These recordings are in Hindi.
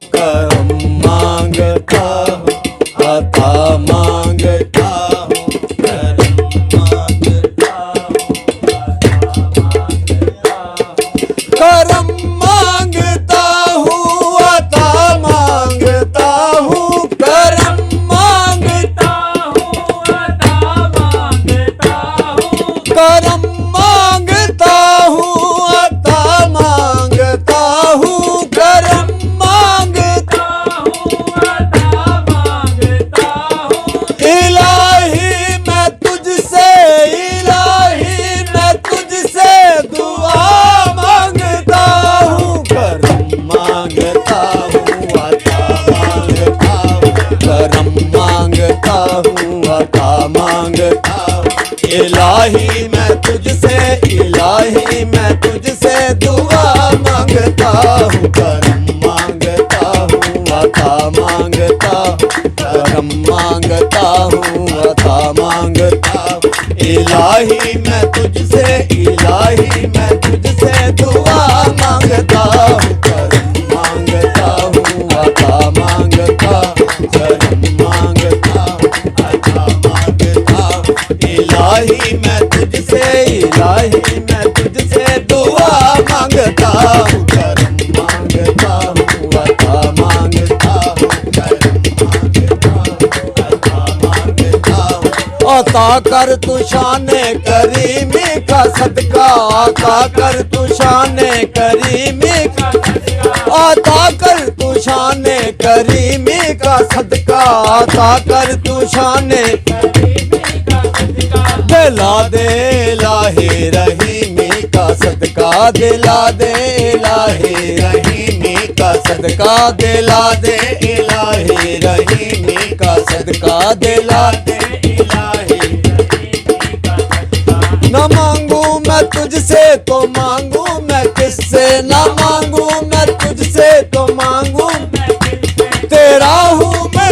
करम मांगता हूँ, आता मांगता हूँ, करम मांगता हूँ, करम मांगता हूँ, आता मांगता हूँ, करम मांगता हूँ, आता मांगता हूँ, करम मांगता हूँ, आता मांगता हूँ, करम मांगता हूँ, आता मांगता हूँ। इलाही मैं तुझसे, इलाही मैं तुझसे दुआ मांगता हूँ, करम मांगता हूँ, आता मांगता हूँ, करम मांगता हूँ, आता मांगता हूँ। इलाही मैं तुझसे, इलाही मैं तुझसे दुआ मांगता हूँ, करम मांगता हूँ, आता मांगता हूँ, करम मांगता हूँ, आता मांगता हूँ। इलाही मैं तुझसे, इलाही मैं तुझसे दुआ मांगता हूँ, करम मांगता हूँ, आता मांगता हूँ, करम मांगता हूँ, आता मांगता हूँ। इलाही मैं तुझसे, इलाही मैं तुझसे दुआ मांगता हूँ, करम मांगता हूँ, आता मांगता हूँ, करम मांगता हूँ, आता मांगता हूँ। अता कर तू शाने करीमी का सदका, अता कर तू शाने करीमी का सदका, अता कर तू शाने करीमी का सदका, अता कर तू शाने दिला दे इलाही रहीमी का सदका, दिला दे इलाही रहीमी का सदका, दिला दे इलाही रहीमी का सदका, दिला दे इलाही रहीमी का सदका। न मांगू मैं तुझसे तो मांगू मैं किससे, न मांगू मैं तुझसे तो मांगू तेरा हूँ मैं,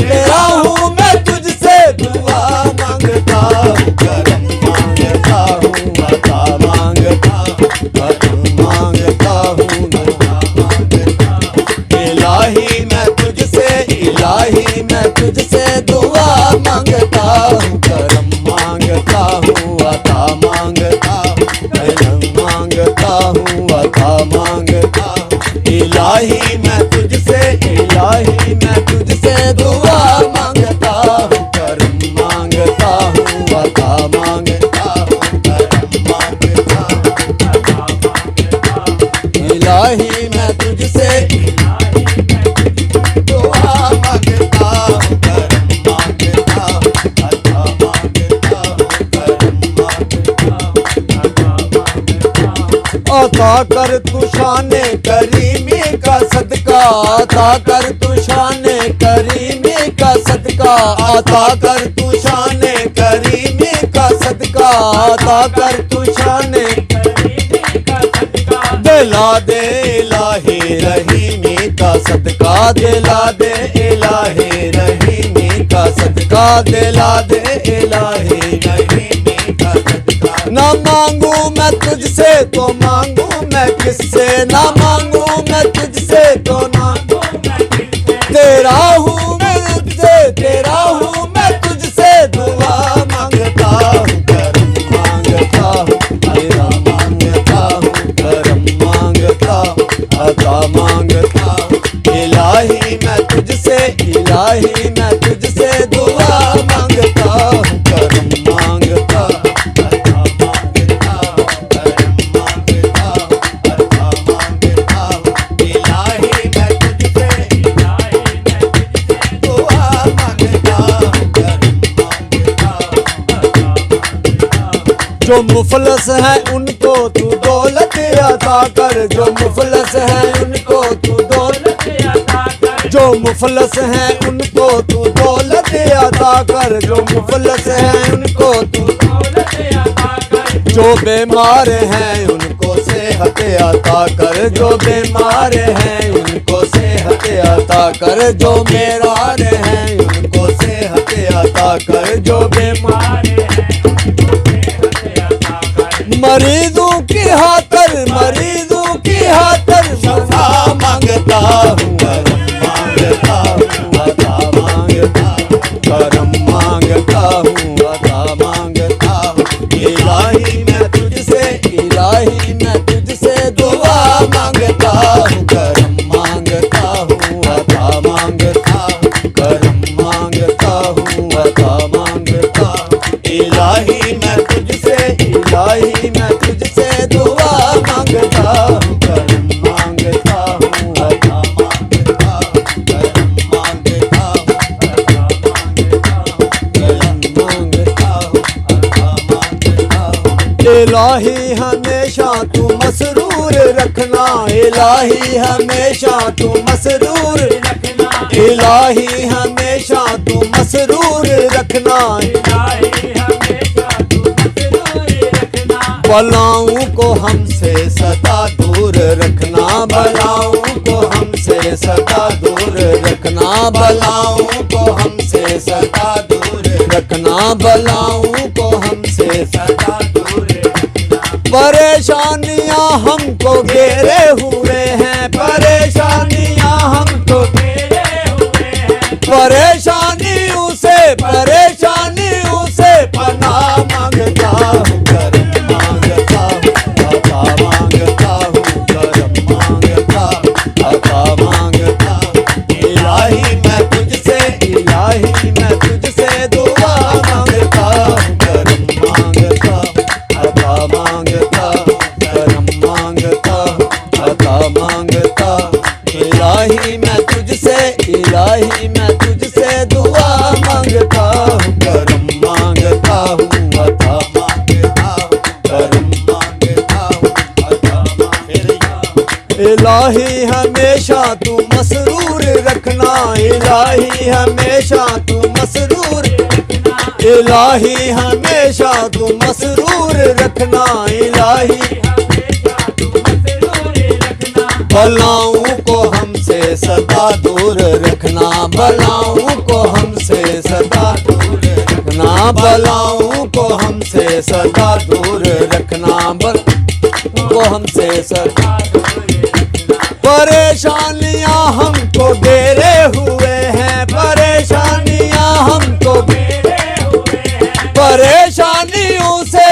तेरा हूँ मैं तुझसे दुआ मांगता हूँ, करम मांगता हूँ, आता मांगता हूँ, करम मांगता हूँ, दुआ मांगता हूँ। इलाही मैं तुझसे, इलाही मैं तुझसे दुआ मांगता हूँ, करम मांगता हूँ, आता मांगता हूँ, करम मांगता हूँ, आता मांगता हूँ। इलाही मैं तुझसे, इलाही मैं तुझसे दुआ मांगता हूँ, करम मांगता हूँ, आता मांगता हूँ, करम मांगता हूँ, आता मांगता हूँ। इलाही मैं तुझसे, इलाही मैं तुझसे दुआ मांगता हूँ, करम मांगता हूँ, आता मांगता हूँ, करम मांगता हूँ, आता मांगता हूँ। अता कर तू शाने करीमी का सदका, अता कर तू शाने करीमी का सदका, अता कर तू शाने करीमी का सदका, अता कर तू शाने करीमी का सदका। दिला दे इलाही रहीमी का सदका, दिला दे इलाही रहीमी का सदका, दिला दे इलाही रहीमी का सदका। ना मांगू मैं तुझसे तो मांगू मैं किससे, ना मांगू मैं तुझसे तो मांगू मैं किससे, तेरा हूँ मैं तुझसे, तेरा हूँ मैं तुझसे दुआ मांगता हूँ, करम मांगता हूँ, तेरा मांगता हूँ, करम मांगता हूँ, आता मांगता हूँ। इलाही मैं तुझसे, इलाही मैं तुझसे दुआ मांगता हूँ, करम मांगता हूँ, आता मांगता हूँ, करम मांगता हूँ, आता मांगता हूँ। इलाही मैं तुझसे, इलाही मैं तुझसे दुआ मांगता हूँ, करम मांगता हूँ, आता मांगता हूँ। जो मुफलस है उनको तू दौलत अता कर, जो मुफलस है उनको तू दौलत अता कर, जो मुफलस है उनको तू दौलत अता कर, जो मुफलस है उनको तू दौलत अता कर। जो बीमार हैं उनको सेहत अता कर, जो बीमार हैं उनको सेहत अता कर, जो बीमार हैं उनको सेहत अता कर, जो बीमार हैं उनको सेहत अता कर। मरीजों की खातर, मरीजों की खातर शफा मांगता हूँ, इलाही हमेशा तू मसरूर रखना, इलाही हमेशा तू मसरूर रखना, इलाही हमेशा तू मसरूर रखना, इलाही हमेशा तू मसरूर रखना, बलाओं को हमसे सदा दूर रखना, बलाओं को हमसे सदा दूर रखना, बलाओं को हमसे सदा दूर रखना, बलाओं को हमसे सदा दूर रखना। परेशानियां हमको घेरे हुए हैं, परेशानियां हमको मेरे हुए हैं, परेशानियों से पनाह मांगता हूँ, करम मांगता हूँ, अता मांगता हूँ, करम मांगता हूँ, अता मांगता हूँ। इलाही मैं तुझसे, इलाही मैं तुझसे दुआ मांगता हूँ, करम मांगता हूँ, अता मांगता हूँ, करम मांगता हूँ, अता मांगता हूँ। इलाही मैं तुझसे, इलाही मैं तुझसे दुआ मांगता हूँ, करम मांगता हूँ, अता मांगता हूँ, करम मांगता हूँ, अता मांगता हूँ। इलाही हमेशा तू मसरूर रखना, इलाही हमेशा तू मसरूर, इलाही हमेशा तू मसरूर रखना, इलाही हमेशा तू मसरूर रखना, बलाओं को हमसे सदा दूर रखना, बलाओं को हमसे सदा दूर रखना, बलाओं को हमसे सदा दूर रखना, बल को हमसे सदा परेशानियां हमको घेरे हुए हैं, परेशानियां हमको मेरे हुए हैं, परेशानियों से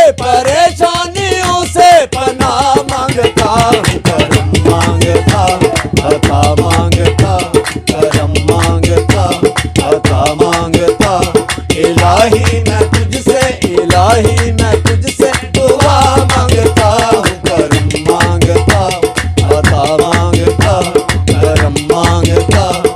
पनाह मांगता हूँ, करम मांगता हूँ, अता मांगता हूँ, करम मांगता हूँ, अता मांगता हूँ। इलाही मैं तुझसे, इलाही मैं तुझसे दुआ मांगता हूँ, करम मांगता हूँ, अता मांगता हूँ, करम मांगता हूँ।